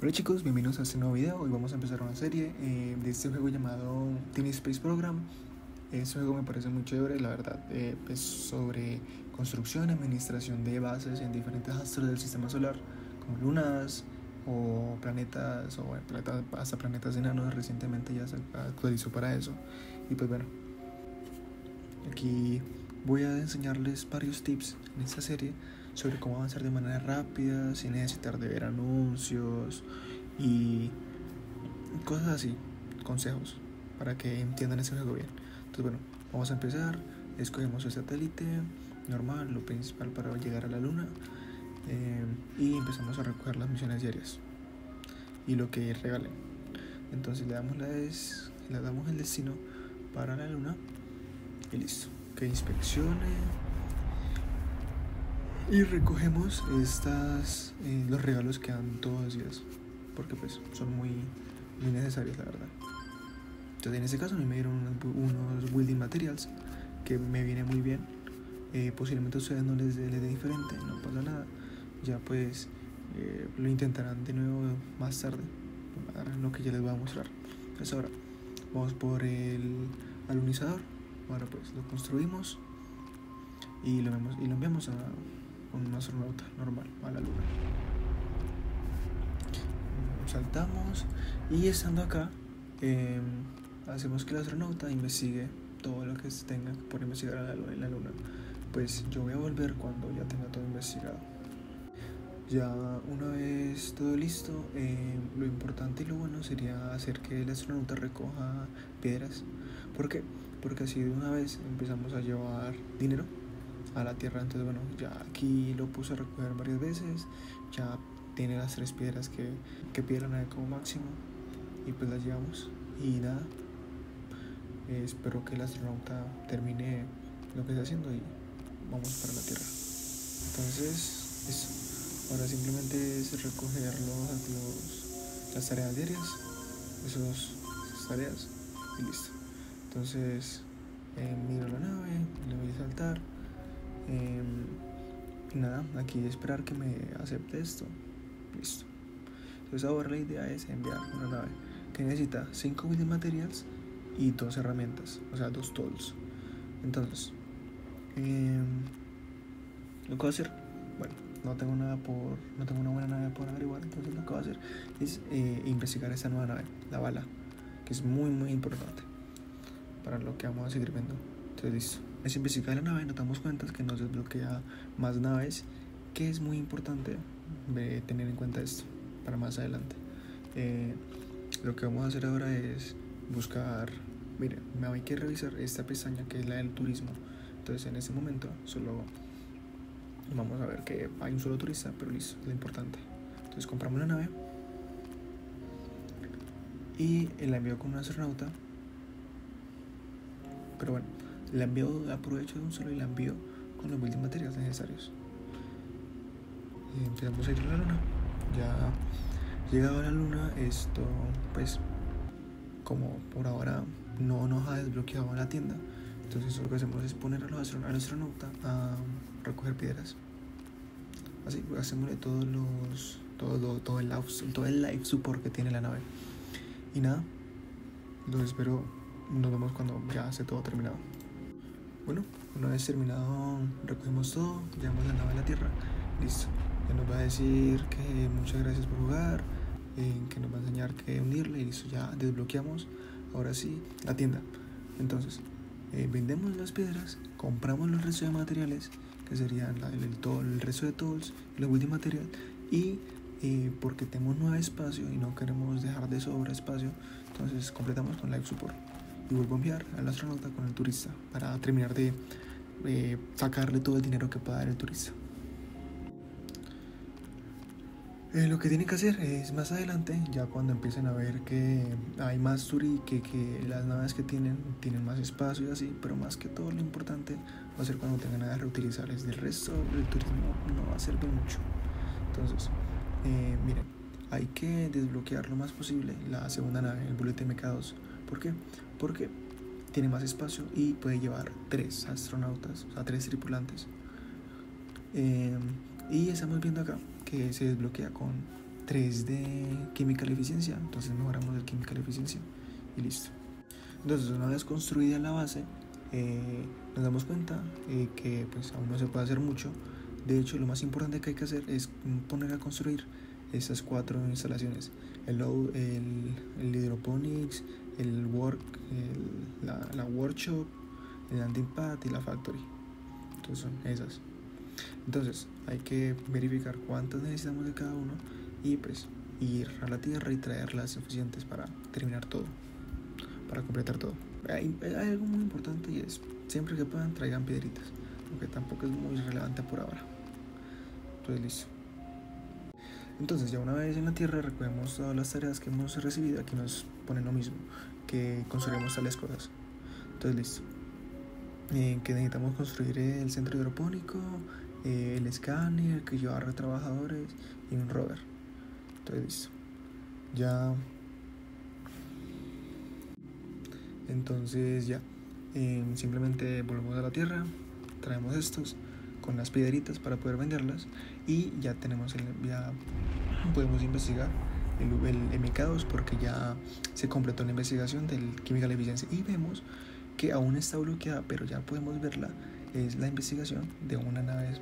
Hola chicos, bienvenidos a este nuevo video. Hoy vamos a empezar una serie de este juego llamado Tiny Space Program. Este juego me parece muy chévere, la verdad. Es sobre construcción y administración de bases en diferentes astros del sistema solar, como lunas o planetas, o hasta planetas enanos. Recientemente ya se actualizó para eso. Y pues bueno, aquí voy a enseñarles varios tips en esta serie sobre cómo avanzar de manera rápida, sin necesitar de ver anuncios y cosas así, consejos para que entiendan ese juego bien. Entonces bueno, vamos a empezar. Escogemos el satélite normal, lo principal para llegar a la luna, y empezamos a recoger las misiones diarias y lo que regalen. Entonces le damos el destino para la luna y listo, que inspeccione. Y recogemos los regalos que dan todos los días, porque pues son muy necesarios, la verdad. Entonces en este caso a mí me dieron unos building materials que me viene muy bien. Posiblemente a ustedes no les dé diferente, no pasa nada. Ya pues lo intentarán de nuevo más tarde, para lo que ya les voy a mostrar. Entonces ahora vamos por el alunizador. Ahora pues lo construimos y lo enviamos con un astronauta normal a la luna. Saltamos y estando acá, hacemos que el astronauta investigue todo lo que tenga por investigar en la luna. Pues yo voy a volver cuando ya tenga todo investigado. Ya una vez todo listo, lo importante y lo bueno sería hacer que el astronauta recoja piedras. ¿Por qué? Porque así de una vez empezamos a llevar dinero a la Tierra. Entonces bueno, ya aquí lo puse a recoger varias veces. Ya tiene las 3 piedras que pide la nave como máximo, y pues las llevamos. Y nada, espero que el astronauta termine lo que está haciendo y vamos para la Tierra. Entonces eso, ahora simplemente es recoger las tareas diarias, esas tareas, y listo. Entonces miro la nave, le voy a saltar, y nada, aquí esperar que me acepte esto. Listo. Entonces ahora la idea es enviar una nave que necesita 5 building materials y 2 herramientas, o sea 2 tools. Entonces lo que voy a hacer, bueno, no tengo una buena nave por averiguar. Entonces lo que voy a hacer es investigar esta nueva nave, la bala, que es muy importante para lo que vamos a seguir viendo. Entonces listo, es investigar la nave. Nos damos cuenta que nos desbloquea más naves, que es muy importante tener en cuenta esto para más adelante. Lo que vamos a hacer ahora es buscar, miren, hay que revisar esta pestaña que es la del turismo. Entonces en este momento solo vamos a ver que hay un solo turista, pero listo, es lo importante. Entonces compramos la nave y la envío con un astronauta. Pero bueno, la envío, aprovecho de un solo y la envío con los building materiales necesarios. Y empezamos a ir a la luna. Ya llegado a la luna, esto pues como por ahora no nos ha desbloqueado la tienda, entonces lo que hacemos es poner al astronauta a recoger piedras. Así hacemos todo el life support que tiene la nave. Y nada, los espero. Nos vemos cuando ya esté todo terminado. Bueno, una vez terminado, recogemos todo, llevamos la nave a la Tierra. Listo. Ya nos va a decir que muchas gracias por jugar, que nos va a enseñar que unirle, y listo, ya desbloqueamos ahora sí la tienda. Entonces vendemos las piedras, compramos los restos de materiales, que serían el resto de tools, los building material, y porque tenemos 9 espacio y no queremos dejar de sobra espacio, entonces completamos con life support y vuelvo a enviar al astronauta con el turista para terminar de sacarle todo el dinero que pueda dar el turista. Lo que tienen que hacer es más adelante, ya cuando empiecen a ver que hay más que las naves que tienen más espacio y así, pero más que todo lo importante va a ser cuando tengan naves reutilizables. Del resto el turismo no va a servir mucho. Entonces miren, hay que desbloquear lo más posible la segunda nave, el Bullet MK2. ¿Por qué? Porque tiene más espacio y puede llevar 3 astronautas, o sea 3 tripulantes. Y estamos viendo acá que se desbloquea con 3 de Chemical Eficiencia, entonces mejoramos el Chemical Eficiencia y listo. Entonces una vez construida la base, nos damos cuenta que pues aún no se puede hacer mucho. De hecho, lo más importante que hay que hacer es poner a construir esas 4 instalaciones: el hydroponics, el la workshop, el landing pad y la factory. Entonces son esas. Entonces hay que verificar cuántas necesitamos de cada uno y pues ir a la tierra y traer las suficientes para terminar todo, para completar todo. Hay algo muy importante y es: siempre que puedan traigan piedritas, aunque tampoco es muy relevante por ahora. Entonces listo. Entonces ya una vez en la tierra recogemos todas las tareas que hemos recibido. Aquí nos ponen lo mismo, que construiremos tales cosas. Entonces listo. Que necesitamos construir el centro hidropónico, el escáner que lleva a trabajadores y un rover. Entonces listo. Ya. Entonces ya. Simplemente volvemos a la tierra, traemos estos con las piedritas para poder venderlas y ya tenemos ya podemos investigar el MK2 porque ya se completó la investigación del Chemical Efficiency y vemos que aún está bloqueada, pero ya podemos verla. Es la investigación de una nave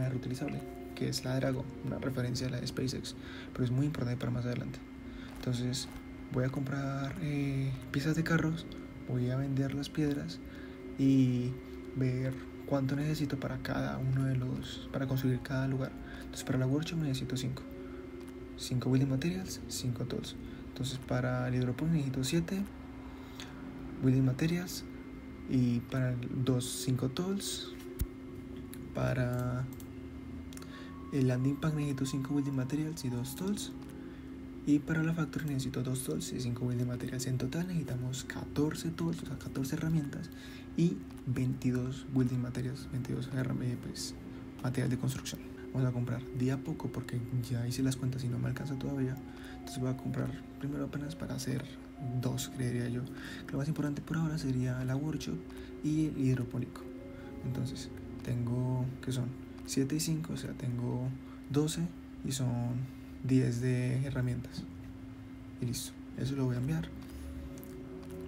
reutilizable, que es la Dragon, una referencia a la de SpaceX, pero es muy importante para más adelante. Entonces voy a comprar piezas de carros, voy a vender las piedras y ver cuánto necesito para cada uno de para construir cada lugar. Entonces para la workshop necesito 5 building materials, 5 tools. Entonces para el hidroponic necesito 7 building materials y para 5 tools. Para el landing pad necesito 5 building materials y 2 tools. Y para la factory necesito 2 tools y 5 building materials. En total necesitamos 14 tools, o sea 14 herramientas y 22 building materials, 22 pues, materiales de construcción. Vamos a comprar de a poco porque ya hice las cuentas y no me alcanza todavía. Entonces voy a comprar primero apenas para hacer 2, creería yo. Lo más importante por ahora sería la workshop y el hidropónico. Entonces tengo, que son 7 y 5, o sea tengo 12 y son 10 de herramientas. Y listo, eso lo voy a enviar.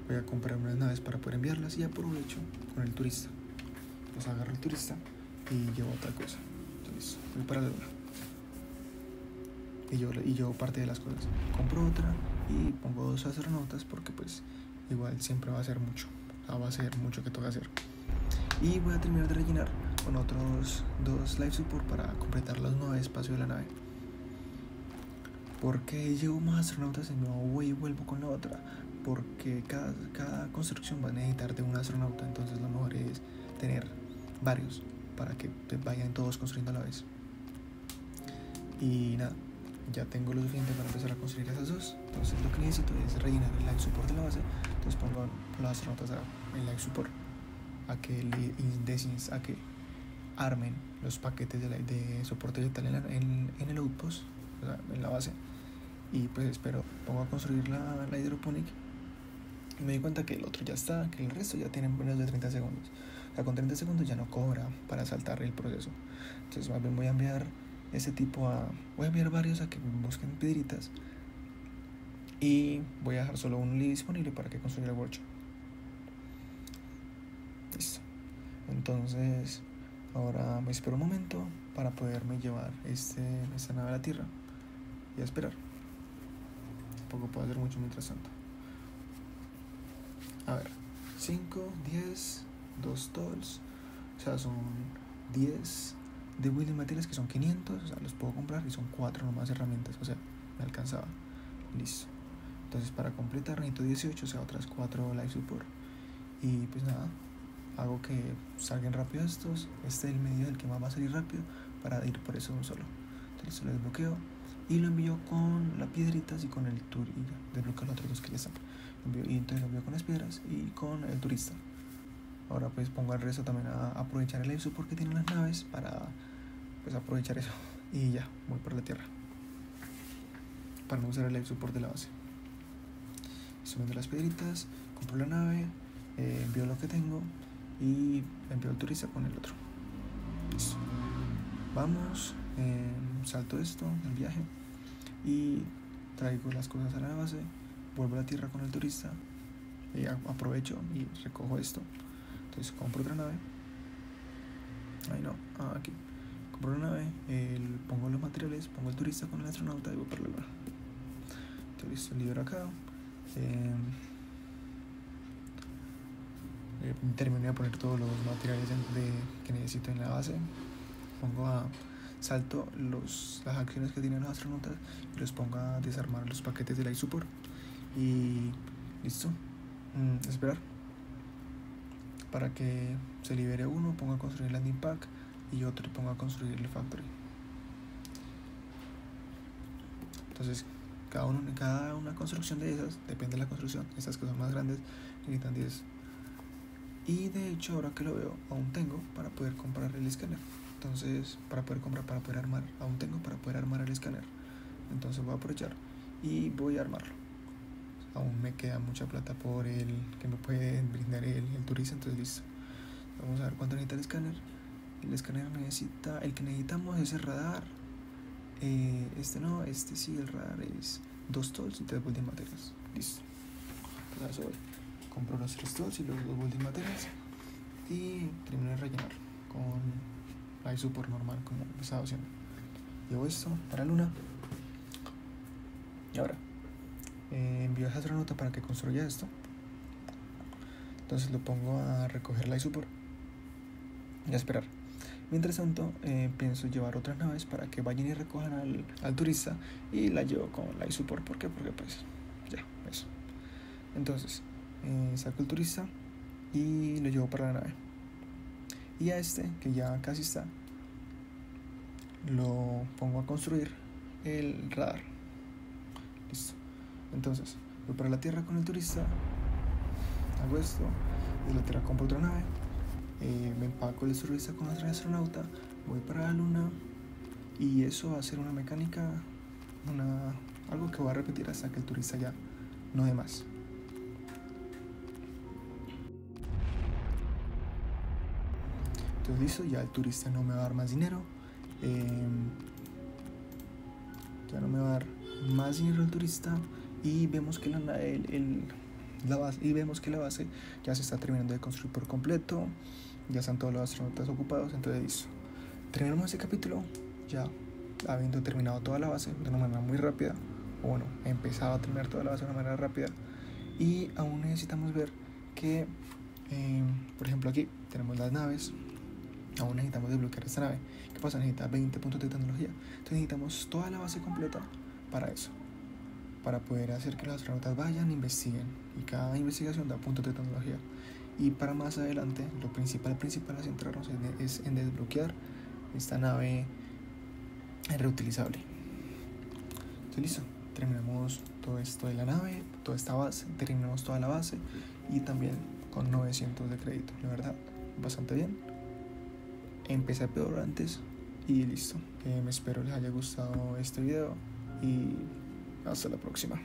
Voy a comprar unas naves para poder enviarlas y aprovecho con el turista. Pues agarro el turista y llevo otra cosa. Entonces voy para la luna y yo parte de las cosas. Compro otra y pongo 2 astronautas porque pues igual siempre va a ser mucho. Va a ser mucho que toca hacer. Y voy a terminar de rellenar con otros 2 life support para completar los 9 espacios de la nave. Porque llevo más astronautas y no voy y vuelvo con la otra. Porque cada construcción va a necesitar de un astronauta. Entonces lo mejor es tener varios para que vayan todos construyendo a la vez. Y nada, ya tengo lo suficiente para empezar a construir esas 2. Entonces lo que necesito es rellenar el life support de la base. Entonces pongo a los astronautas en life support a que armen los paquetes de soporte vegetal en el outpost, o sea, en la base. Y pues pongo a construir la hidroponic y me di cuenta que el otro ya está, que el resto ya tienen menos de 30 segundos. O sea, con 30 segundos ya no cobra para saltar el proceso. Entonces más bien voy a enviar voy a enviar varios a que busquen piedritas y voy a dejar solo un lead disponible para que construya el workshop. Listo. Entonces ahora me espero un momento para poderme llevar esta nave a la tierra y a esperar. Tampoco puedo hacer mucho mientras tanto. A ver, 5, 10, 2 tools, o sea son 10 de building materials que son 500, o sea los puedo comprar y son 4 nomás herramientas, o sea me alcanzaba. Listo. Entonces para completar necesito 18, o sea otras 4 life support. Y pues nada, hago que salgan rápido estos. Este es el medio del que más va a salir rápido para ir por eso de un solo. Entonces lo desbloqueo y lo envío con las piedritas y con el tour y ya desbloqueo los otros 2 que ya están. Y entonces lo envío con las piedras y con el turista. Ahora pues pongo el resto también a aprovechar el life support que tienen las naves para pues aprovechar eso. Y ya, voy por la tierra para no usar el life support de la base. Subiendo las piedritas, compro la nave, envío lo que tengo y envío el turista con el otro. Listo. Vamos, salto esto, el viaje. y traigo las cosas a la base, vuelvo a la tierra con el turista, aprovecho y recojo esto. Entonces compro otra nave, aquí compro una nave, pongo los materiales, pongo el turista con el astronauta y voy por la luna. Entonces libero acá, termino de poner todos los materiales que necesito en la base, salto las acciones que tienen los astronautas y los pongo a desarmar los paquetes del iSupport y listo. Esperar para que se libere uno, pongo a construir el landing pack y otro pongo a construir el factory. Entonces cada una construcción de esas, depende de la construcción, estas que son más grandes necesitan 10. Y de hecho, ahora que lo veo, aún tengo para poder comprar el escáner. Entonces, para poder armar, aún tengo para poder armar el escáner. Entonces voy a aprovechar y voy a armarlo. Aún me queda mucha plata por el que me puede brindar el turista, entonces listo. Vamos a ver cuánto necesita el escáner. El escáner el que necesitamos es el radar. Este sí, el radar es 2 tolls y 3 building materials. Listo. Pues eso voy. Compro los 3 tolls y los 2 building materials y termino de rellenar con iSupport normal como he estado haciendo. Llevo esto para la luna y ahora envío a esa astronauta para que construya esto. Entonces lo pongo a recoger el iSupport y a esperar. Mientras tanto, pienso llevar otras naves para que vayan y recojan al turista y la llevo con el iSupport. ¿Por qué? Porque pues ya, eso. Entonces saco el turista y lo llevo para la nave. Y a que ya casi está, lo pongo a construir el radar. Listo. Entonces voy para la tierra con el turista, hago esto, de la tierra compro otra nave, me empaco el turista con el astronauta, voy para la luna y eso va a ser una mecánica, algo que voy a repetir hasta que el turista ya no dé más. Entonces listo, ya el turista no me va a dar más dinero, ya no me va a dar más dinero el turista y vemos que la base ya se está terminando de construir por completo, ya están todos los astronautas ocupados. Entonces listo, terminamos este capítulo ya habiendo terminado toda la base de una manera muy rápida, o bueno, he empezado a terminar toda la base de una manera rápida y aún necesitamos ver que por ejemplo aquí tenemos las naves. Aún necesitamos desbloquear esta nave. ¿Qué pasa? Necesita 20 puntos de tecnología. Entonces necesitamos toda la base completa para eso, para poder hacer que los astronautas vayan e investiguen, y cada investigación da puntos de tecnología. Y para más adelante, lo principal a centrarnos es en desbloquear esta nave reutilizable. Entonces listo, terminamos todo esto de la nave, toda esta base, terminamos toda la base y también con 900 de crédito. La verdad, bastante bien. Empecé peor antes y listo. Me espero les haya gustado este video y hasta la próxima.